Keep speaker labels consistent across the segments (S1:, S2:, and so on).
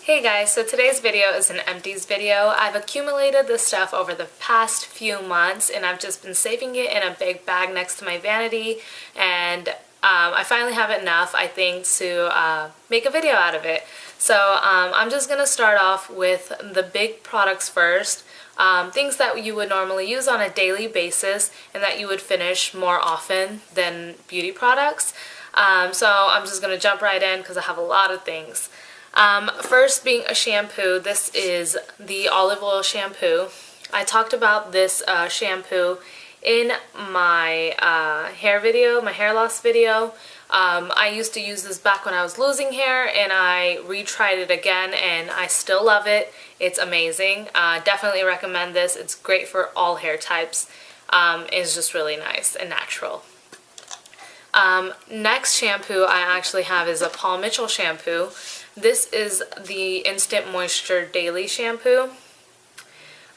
S1: Hey guys, so today's video is an empties video. I've accumulated this stuff over the past few months and I've just been saving it in a big bag next to my vanity, and I finally have enough, I think, to make a video out of it. So I'm just going to start off with the big products first, things that you would normally use on a daily basis and that you would finish more often than beauty products. So I'm just going to jump right in because I have a lot of things. First being a shampoo. This is the olive oil shampoo. I talked about this shampoo in my hair video, my hair loss video. I used to use this back when I was losing hair, and I retried it again and I still love it. It's amazing. Definitely recommend this. It's great for all hair types. It's just really nice and natural. Next shampoo I actually have is a Paul Mitchell shampoo. This is the Instant Moisture Daily Shampoo.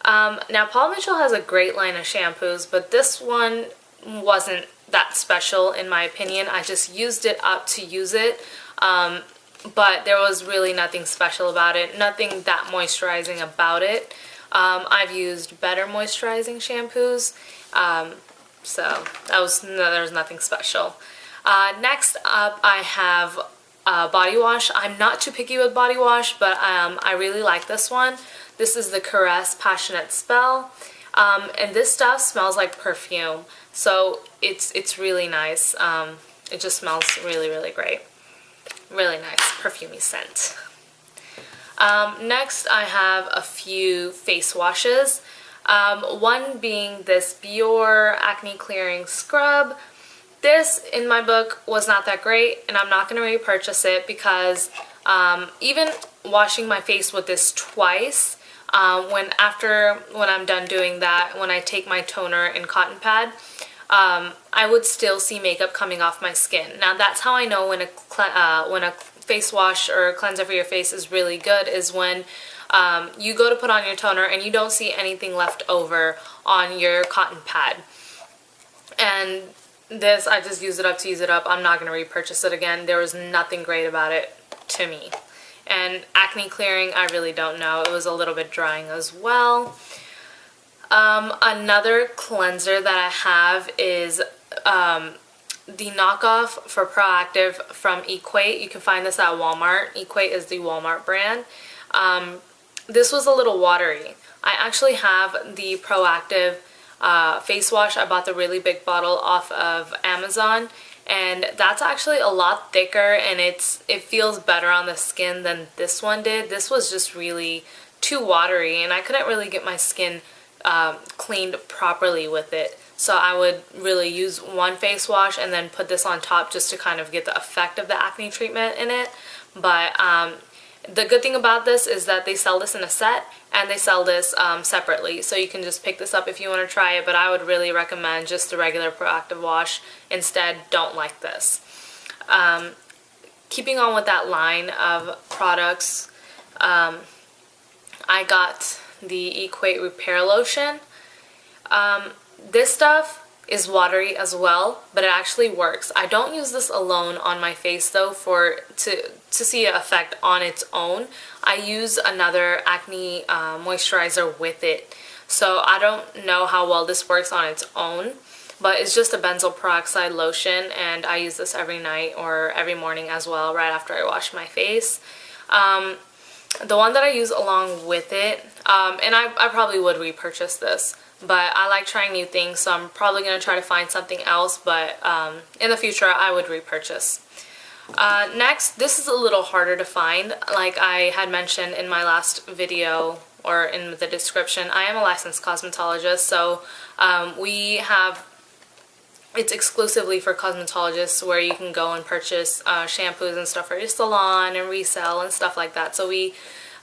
S1: Now Paul Mitchell has a great line of shampoos, but this one wasn't that special in my opinion. I just used it up to use it, but there was really nothing special about it, nothing that moisturizing about it. I've used better moisturizing shampoos, so there was nothing special. Next up I have body wash. I'm not too picky with body wash, but I really like this one. This is the Caress Passionate Spell, and this stuff smells like perfume, so it's really nice. It just smells really great. Really nice perfumey scent. Next I have a few face washes. One being this Biore Acne Clearing Scrub. This, in my book, was not that great, and I'm not going to repurchase it because even washing my face with this twice, when I'm done doing that, when I take my toner and cotton pad, I would still see makeup coming off my skin. Now that's how I know when a face wash or cleanser for your face is really good, is when you go to put on your toner and you don't see anything left over on your cotton pad. And this, I just used it up to use it up. I'm not going to repurchase it again. There was nothing great about it to me. And acne clearing, I really don't know. It was a little bit drying as well. Another cleanser that I have is the knockoff for Proactive from Equate. You can find this at Walmart. Equate is the Walmart brand. This was a little watery. I actually have the Proactive face wash. I bought the really big bottle off of Amazon, and that's actually a lot thicker, and it feels better on the skin than this one did. This was just really too watery, and I couldn't really get my skin cleaned properly with it. So I would really use one face wash and then put this on top just to kind of get the effect of the acne treatment in it. But the good thing about this is that they sell this in a set, and they sell this separately, so you can just pick this up if you want to try it, but I would really recommend just the regular Proactive wash instead. Don't like this. Keeping on with that line of products, I got the Equate Repair Lotion. This stuff is watery as well, but it actually works. I don't use this alone on my face though to see an effect on its own. I use another acne moisturizer with it, so I don't know how well this works on its own, but it's just a benzoyl peroxide lotion, and I use this every night or every morning as well, right after I wash my face. The one that I use along with it, and I probably would repurchase this, but I like trying new things, so I'm probably going to try to find something else, but in the future I would repurchase. Next, this is a little harder to find. Like I had mentioned in my last video or in the description, I am a licensed cosmetologist, so it's exclusively for cosmetologists, where you can go and purchase shampoos and stuff for your salon and resell and stuff like that. So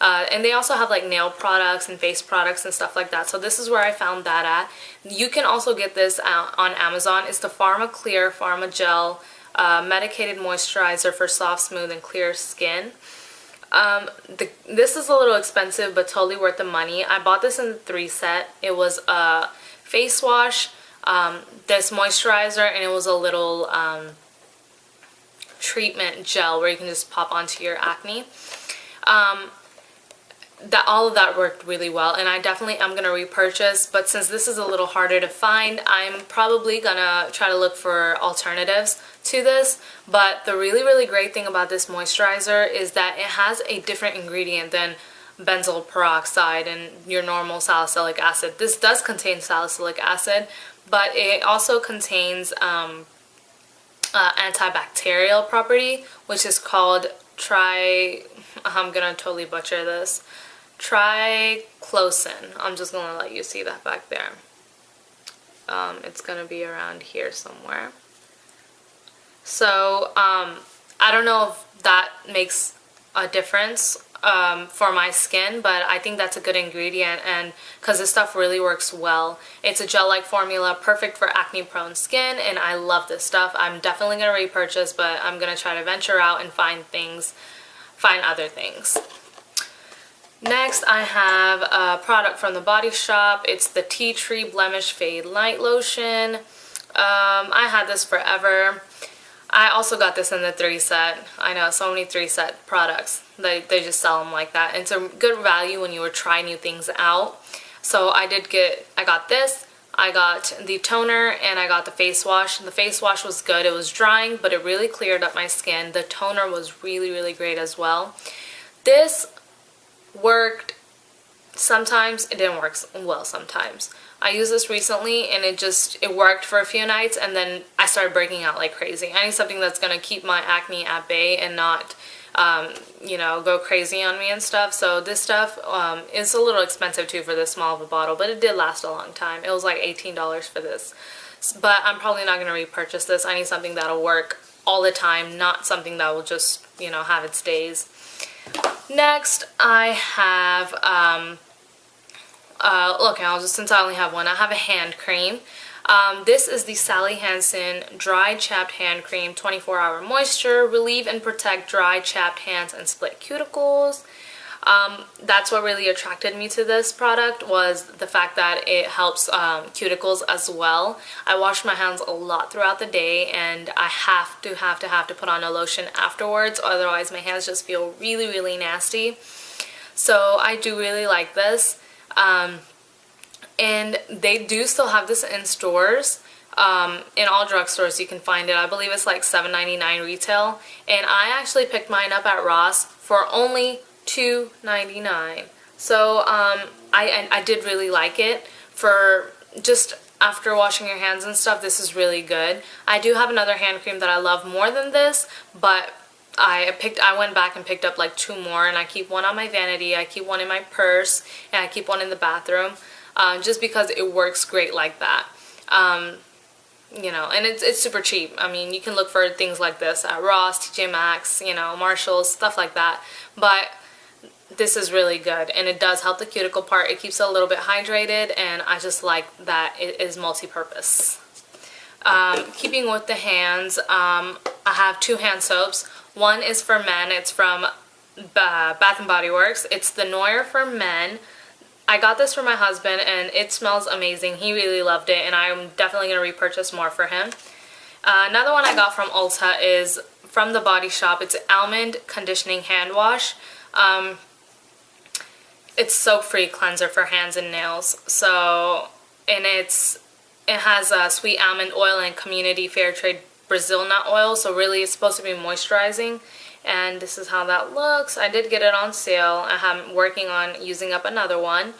S1: and they also have like nail products and face products and stuff like that. So this is where I found that at. You can also get this on Amazon. It's the Pharma Clear Pharma Gel Medicated Moisturizer for soft, smooth, and clear skin. This is a little expensive, but totally worth the money. I bought this in the 3 set. It was a face wash, this moisturizer, and it was a little treatment gel where you can just pop onto your acne. that all of that worked really well, and I definitely am gonna repurchase. But since this is a little harder to find, I'm probably gonna try to look for alternatives to this. But the really great thing about this moisturizer is that it has a different ingredient than benzoyl peroxide and your normal salicylic acid. This does contain salicylic acid, but it also contains antibacterial property, which is called I'm gonna totally butcher this, triclosan. I'm just gonna let you see that back there. It's gonna be around here somewhere. So I don't know if that makes a difference for my skin, but I think that's a good ingredient, and because this stuff really works well. It's a gel-like formula, perfect for acne-prone skin, and I love this stuff. I'm definitely gonna repurchase, but I'm gonna try to venture out and find other things. Next, I have a product from the Body Shop. It's the Tea Tree Blemish Fade Light Lotion. I had this forever. I also got this in the 3-set. I know, so many 3-set products. They just sell them like that. And it's a good value when you were trying new things out. So I got this, I got the toner, and I got the face wash. The face wash was good. It was drying, but it really cleared up my skin. The toner was really great as well. This worked sometimes, it didn't work well sometimes. I used this recently and it worked for a few nights, and then I started breaking out like crazy. I need something that's gonna keep my acne at bay and not you know, go crazy on me and stuff. So this stuff is a little expensive too for this small of a bottle, but it did last a long time. It was like $18 for this, but I'm probably not gonna repurchase this. I need something that'll work all the time, not something that will just, you know, have its days. Next, I have since I only have one, I have a hand cream. This is the Sally Hansen Dry Chapped Hand Cream 24-Hour Moisture. Relieve and protect dry, chapped hands and split cuticles. That's what really attracted me to this product, was the fact that it helps cuticles as well. I wash my hands a lot throughout the day, and I have to put on a lotion afterwards, otherwise my hands just feel really nasty. So I do really like this. And they do still have this in stores. In all drugstores you can find it. I believe it's like $7.99 retail, and I actually picked mine up at Ross for only $2.99. So I did really like it. For just after washing your hands and stuff, this is really good. I do have another hand cream that I love more than this, but I went back and picked up like 2 more, and I keep one on my vanity, I keep one in my purse, and I keep one in the bathroom, just because it works great like that. You know, and it's super cheap. I mean, you can look for things like this at Ross, TJ Maxx, you know, Marshalls, stuff like that, but this is really good, and it does help the cuticle part. It keeps it a little bit hydrated, and I just like that it is multi-purpose. Keeping with the hands, I have 2 hand soaps. One is for men. It's from Bath & Body Works. It's the Noir for Men. I got this for my husband, and it smells amazing. He really loved it, and I'm definitely going to repurchase more for him. Another one I got from Ulta is from the Body Shop. It's Almond Conditioning Hand Wash. It's soap-free cleanser for hands and nails. So, and it has sweet almond oil and community fair trade Brazil nut oil, so really it's supposed to be moisturizing, and this is how that looks. I did get it on sale. I'm working on using up another one.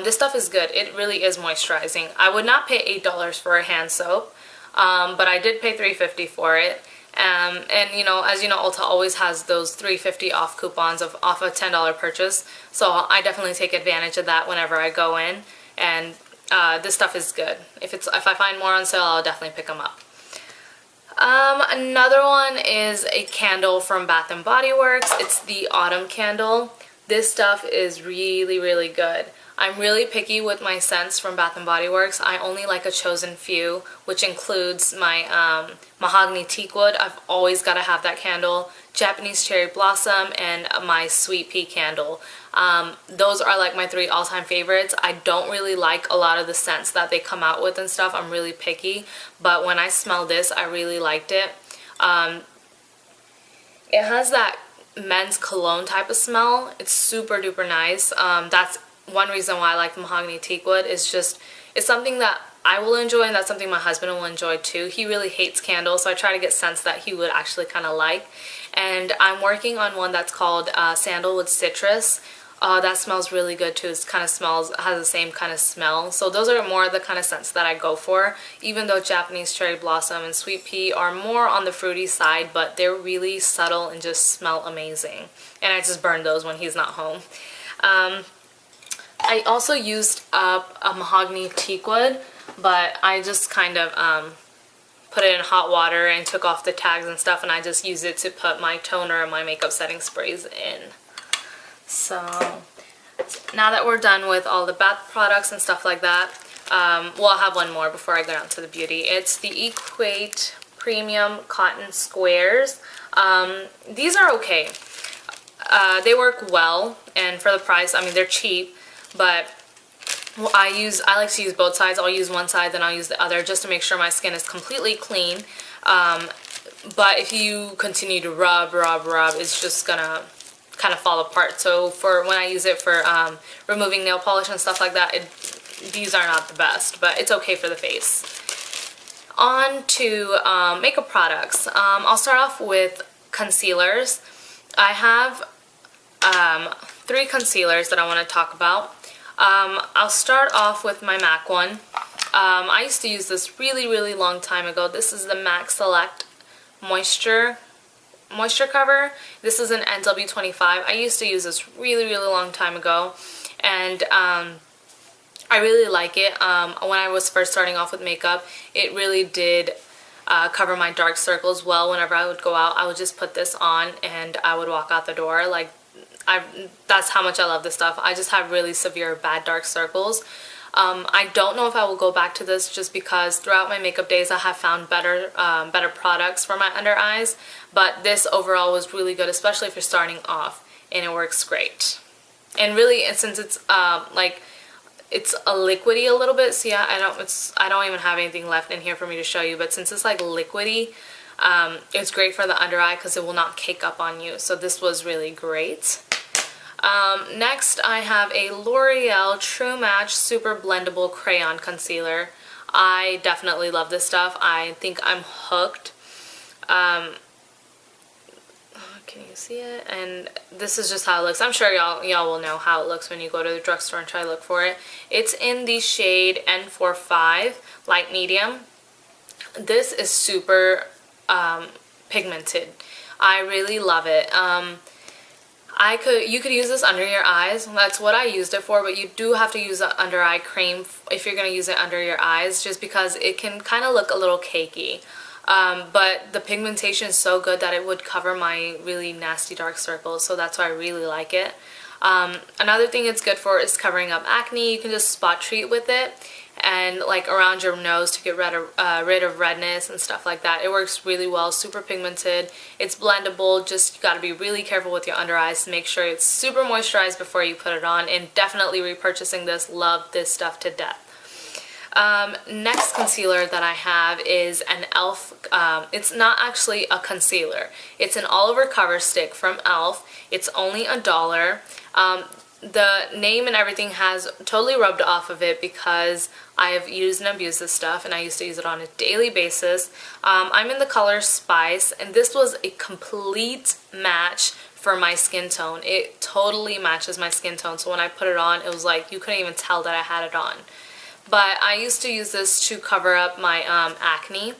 S1: This stuff is good. It really is moisturizing. I would not pay $8 for a hand soap, but I did pay $3.50 for it. And you know, as you know, Ulta always has those $3.50 off coupons off a $10 purchase, so I definitely take advantage of that whenever I go in, and this stuff is good. If I find more on sale, I'll definitely pick them up. Another one is a candle from Bath & Body Works. It's the Autumn Candle. This stuff is really good. I'm really picky with my scents from Bath & Body Works. I only like a chosen few, which includes my Mahogany Teakwood. I've always got to have that candle. Japanese Cherry Blossom, and my Sweet Pea Candle. Those are like my 3 all-time favorites. I don't really like a lot of the scents that they come out with and stuff. I'm really picky, but when I smell this, I really liked it. It has that men's cologne type of smell. It's super duper nice. That's one reason why I like the mahogany teakwood. It's something that I will enjoy, and that's something my husband will enjoy too. He really hates candles, so I try to get scents that he would actually kind of like. And I'm working on one that's called Sandalwood Citrus. That smells really good too. It kind of has the same kind of smell. So those are more the kind of scents that I go for, even though Japanese Cherry Blossom and Sweet Pea are more on the fruity side, but they're really subtle and just smell amazing. And I just burn those when he's not home. I also used up a mahogany teakwood, but I just kind of put it in hot water and took off the tags and stuff, and I just use it to put my toner and my makeup setting sprays in. So now that we're done with all the bath products and stuff like that, well, I'll have one more before I go down to the beauty. It's the Equate Premium Cotton Squares. These are okay. They work well, and for the price, I mean, they're cheap, but I like to use both sides. I'll use one side, then I'll use the other, just to make sure my skin is completely clean. But if you continue to rub, it's just gonna kind of fall apart. So for when I use it for removing nail polish and stuff like that, these are not the best, but it's okay for the face. On to makeup products. I'll start off with concealers. I have 3 concealers that I want to talk about. I'll start off with my MAC one. I used to use this really long time ago. This is the MAC Select Moisture Cover. This is an NW25. I used to use this really long time ago, and I really like it. When I was first starting off with makeup, it really did cover my dark circles well. Whenever I would go out, I would just put this on and I would walk out the door. Like, that's how much I love this stuff. I just have really severe bad dark circles. I don't know if I will go back to this, just because throughout my makeup days I have found better products for my under eyes, but this overall was really good, especially if you're starting off, and it works great. And really, and since it's like, it's a liquidy a little bit, so yeah, I don't even have anything left in here for me to show you, but since it's like liquidy, it's great for the under eye because it will not cake up on you. So this was really great. Next, I have a L'Oreal True Match Super Blendable Crayon Concealer. I definitely love this stuff. I think I'm hooked. Can you see it? And this is just how it looks. I'm sure y'all will know how it looks when you go to the drugstore and try to look for it. It's in the shade N45 Light Medium. This is super pigmented. I really love it. You could use this under your eyes. That's what I used it for, but you do have to use an under eye cream if you're going to use it under your eyes, just because it can kind of look a little cakey. But the pigmentation is so good that it would cover my really nasty dark circles, so that's why I really like it. Another thing it's good for is covering up acne. You can just spot treat with it, and like around your nose to get rid of redness and stuff like that. It works really well, super pigmented. It's blendable, just you gotta be really careful with your under eyes to make sure it's super moisturized before you put it on, and definitely repurchasing this. Love this stuff to death. Next concealer that I have is an e.l.f. It's not actually a concealer. It's an all-over cover stick from e.l.f. It's only $1. The name and everything has totally rubbed off of it because I have used and abused this stuff, and I used to use it on a daily basis. I'm in the color Spice, and this was a complete match for my skin tone. It totally matches my skin tone, so when I put it on, it was like you couldn't even tell that I had it on. But I used to use this to cover up my acne,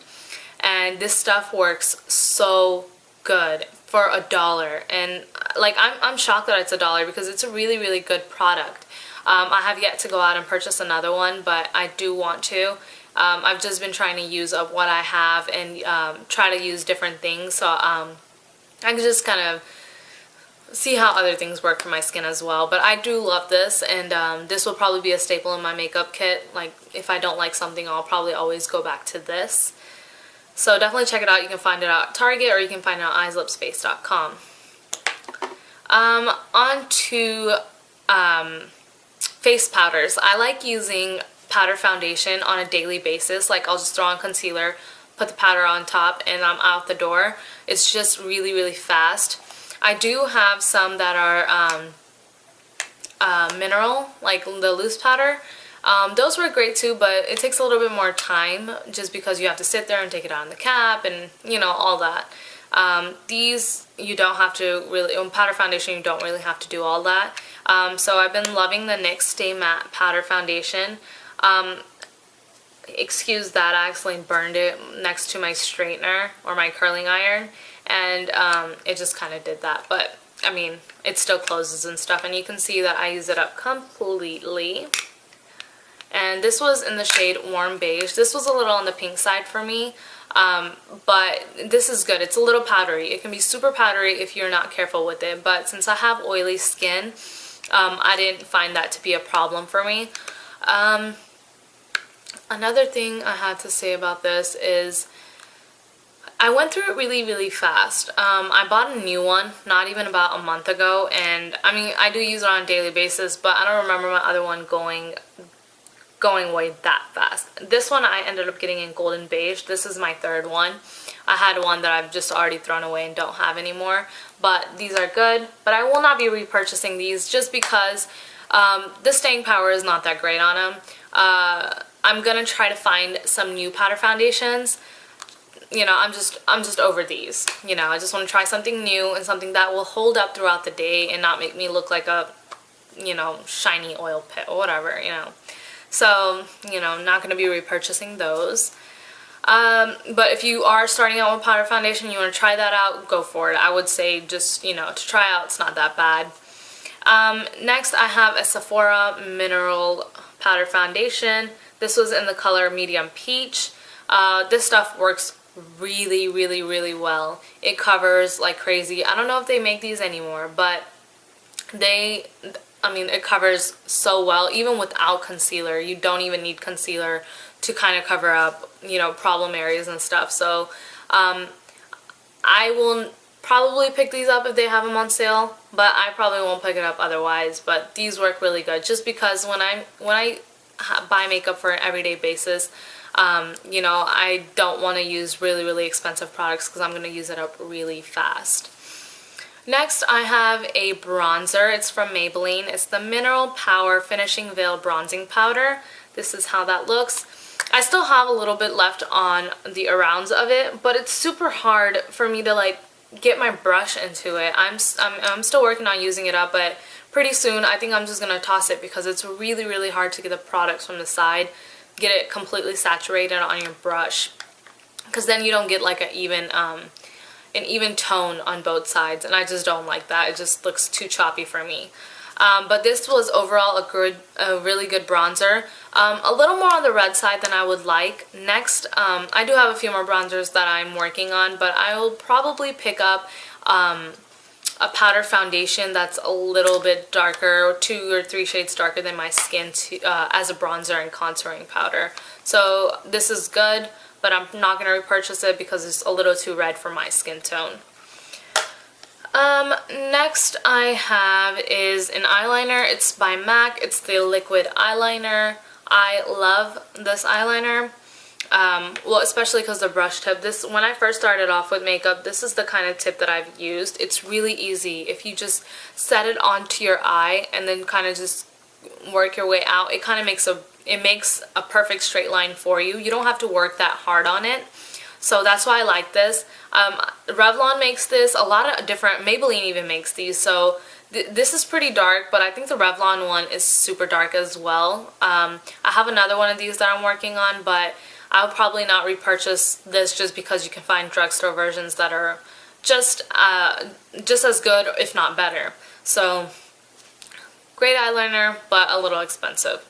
S1: and this stuff works so good for $1. And like, I'm shocked that it's $1 because it's a really good product. I have yet to go out and purchase another one, but I do want to. I've just been trying to use up what I have and try to use different things, so I can just kind of see how other things work for my skin as well. But I do love this, and this will probably be a staple in my makeup kit. Like, if I don't like something, I'll probably always go back to this. So definitely check it out. You can find it at Target, or you can find it on eyeslipsface.com. On to face powders. I like using powder foundation on a daily basis. Like, I'll just throw on concealer, put the powder on top, and I'm out the door. It's just really fast. I do have some that are mineral, like the loose powder. Those work great too, but it takes a little bit more time just because you have to sit there and take it out of the cap and, you know, all that. These you don't have to really, on powder foundation you don't really have to do all that. So I've been loving the NYX Stay Matte Powder Foundation. Excuse that, I accidentally burned it next to my straightener or my curling iron, and it just kind of did that, but I mean, it still closes and stuff, and you can see that I use it up completely. And this was in the shade Warm Beige. This was a little on the pink side for me, but this is good. It's a little powdery. It can be super powdery if you're not careful with it, but since I have oily skin, I didn't find that to be a problem for me. Another thing I had to say about this is I went through it really fast. I bought a new one not even about a month ago, and I mean, I do use it on a daily basis, but I don't remember my other one going away that fast. This one I ended up getting in Golden Beige. This is my third one. I had one that I've just already thrown away and don't have anymore, but these are good. But I will not be repurchasing these just because the staying power is not that great on them. I'm gonna try to find some new powder foundations. You know, I'm just over these. You know, I just want to try something new and something that will hold up throughout the day and not make me look like a, you know, shiny oil pit or whatever, you know. So, you know, I'm not going to be repurchasing those. But if you are starting out with powder foundation, you want to try that out, go for it. I would say just, you know, to try out, it's not that bad. Next, I have a Sephora Mineral Powder Foundation. This was in the color Medium Peach. This stuff works really well. It covers like crazy. I don't know if they make these anymore, but I mean, it covers so well. Even without concealer, you don't even need concealer to kind of cover up, you know, problem areas and stuff. So I will probably pick these up if they have them on sale, but I probably won't pick it up otherwise. But these work really good just because when I buy makeup for an everyday basis, you know, I don't want to use really expensive products because I'm going to use it up really fast. Next, I have a bronzer. It's from Maybelline. It's the Mineral Power Finishing Veil Bronzing Powder. This is how that looks. I still have a little bit left on the arounds of it, but it's super hard for me to like get my brush into it. I'm still working on using it up, but pretty soon I think I'm just going to toss it because it's really hard to get the products from the side, get it completely saturated on your brush, because then you don't get like an even tone on both sides, and I just don't like that. It just looks too choppy for me. But this was overall a really good bronzer. A little more on the red side than I would like. Next, I do have a few more bronzers that I'm working on, but I will probably pick up a powder foundation that's a little bit darker, 2 or 3 shades darker than my skin as a bronzer and contouring powder. So this is good, but I'm not going to repurchase it because it's a little too red for my skin tone. Next I have is an eyeliner. It's by MAC. It's the liquid eyeliner. I love this eyeliner. Well, especially because the brush tip. When I first started off with makeup, this is the kind of tip that I've used. It's really easy. If you just set it onto your eye and then kind of just work your way out, it kind of makes a perfect straight line for you. You don't have to work that hard on it. So that's why I like this. Revlon makes this. A lot of different, Maybelline even makes these. So this is pretty dark, but I think the Revlon one is super dark as well. I have another one of these that I'm working on, but I'll probably not repurchase this just because you can find drugstore versions that are just as good, if not better. So great eyeliner, but a little expensive.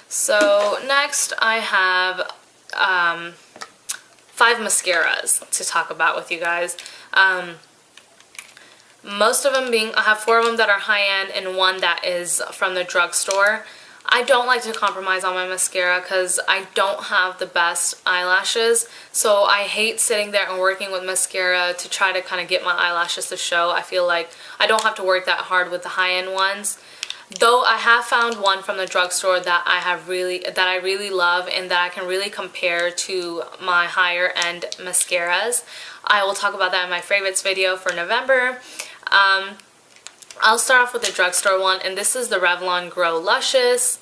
S1: So next I have 5 mascaras to talk about with you guys. Most of them I have 4 of them that are high-end and 1 that is from the drugstore. I don't like to compromise on my mascara because I don't have the best eyelashes, so I hate sitting there and working with mascara to try to kind of get my eyelashes to show. I feel like I don't have to work that hard with the high-end ones. Though I have found one from the drugstore that I really love and that I can really compare to my higher end mascaras. I will talk about that in my favorites video for November. I'll start off with the drugstore one, and this is the Revlon Grow Luscious.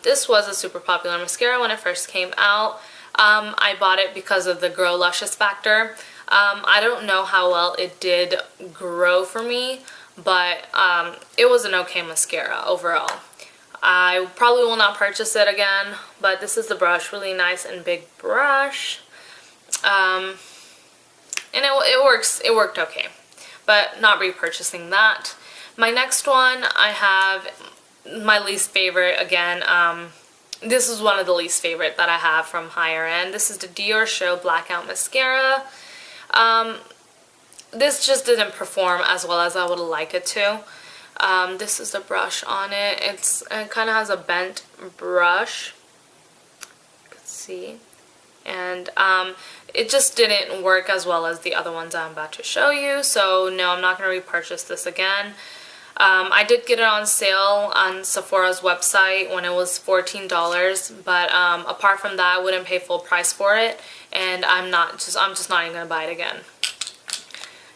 S1: This was a super popular mascara when it first came out. I bought it because of the Grow Luscious factor. I don't know how well it did grow for me, but it was an okay mascara overall. I probably will not purchase it again, but this is the brush, really nice and big brush. And it worked okay, but not repurchasing that. My next one, I have my least favorite again. This is one of the least favorite that I have from higher end. This is the Dior Show Blackout Mascara. This just didn't perform as well as I would like it to. This is the brush on it. It kind of has a bent brush. You can see. And it just didn't work as well as the other ones I'm about to show you. So no, I'm not going to repurchase this again. I did get it on sale on Sephora's website when it was $14, but apart from that, I wouldn't pay full price for it, and I'm just not even gonna buy it again.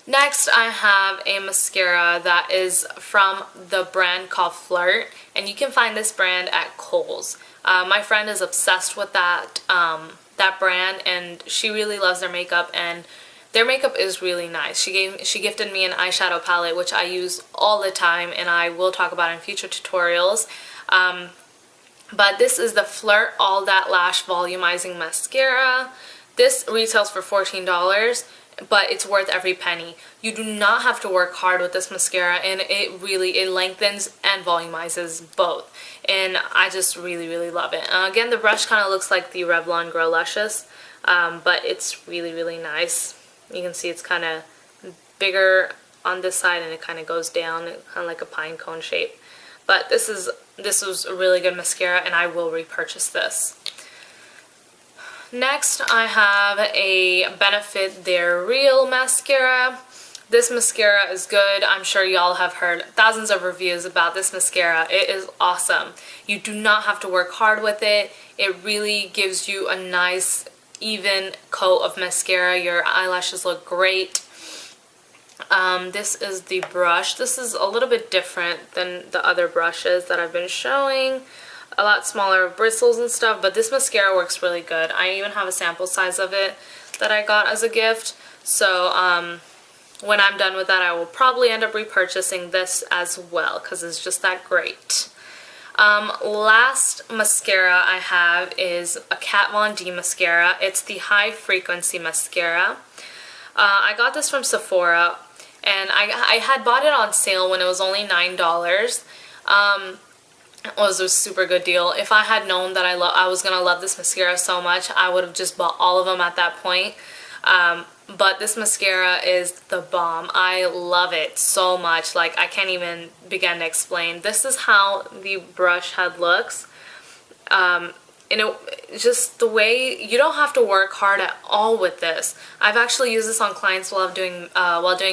S1: Next, I have a mascara that is from the brand called Flirt, and you can find this brand at Kohl's. My friend is obsessed with that brand, and she really loves their makeup, and their makeup is really nice. She gifted me an eyeshadow palette, which I use all the time, and I will talk about in future tutorials. But this is the Flirt All That Lash Volumizing Mascara. This retails for $14, but it's worth every penny. You do not have to work hard with this mascara, and it lengthens and volumizes both. And I just really love it. Again, the brush kind of looks like the Revlon Grow Luscious, but it's really nice. You can see it's kind of bigger on this side, and it kind of goes down, kind of like a pine cone shape. But this was a really good mascara, and I will repurchase this. Next, I have a Benefit They're Real mascara. This mascara is good. I'm sure y'all have heard thousands of reviews about this mascara. It is awesome. You do not have to work hard with it. It really gives you a nice even coat of mascara. Your eyelashes look great. This is the brush. This is a little bit different than the other brushes that I've been showing. A lot smaller bristles and stuff, but this mascara works really good. I even have a sample size of it that I got as a gift. So when I'm done with that, I will probably end up repurchasing this as well because it's just that great. Last mascara I have is a Kat Von D mascara. It's the High Frequency Mascara. I got this from Sephora, and I had bought it on sale when it was only $9. It was a super good deal. If I had known that I was gonna love this mascara so much, I would have just bought all of them at that point. But this mascara is the bomb. I love it so much. Like, I can't even begin to explain. This is how the brush head looks. And just the way, you don't have to work hard at all with this. I've actually used this on clients while doing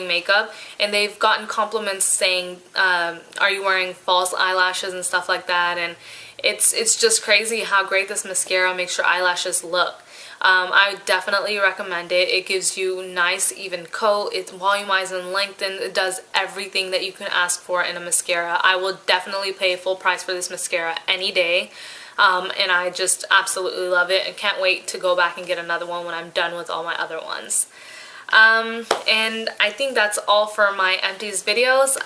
S1: makeup, and they've gotten compliments saying, are you wearing false eyelashes and stuff like that, and it's just crazy how great this mascara makes your eyelashes look. I definitely recommend it. It gives you nice even coat, it volumizes and lengthens, it does everything that you can ask for in a mascara. I will definitely pay full price for this mascara any day. And I just absolutely love it and can't wait to go back and get another one when I'm done with all my other ones. And I think that's all for my empties videos,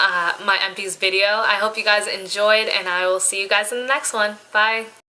S1: my empties video. I hope you guys enjoyed, and I will see you guys in the next one. Bye!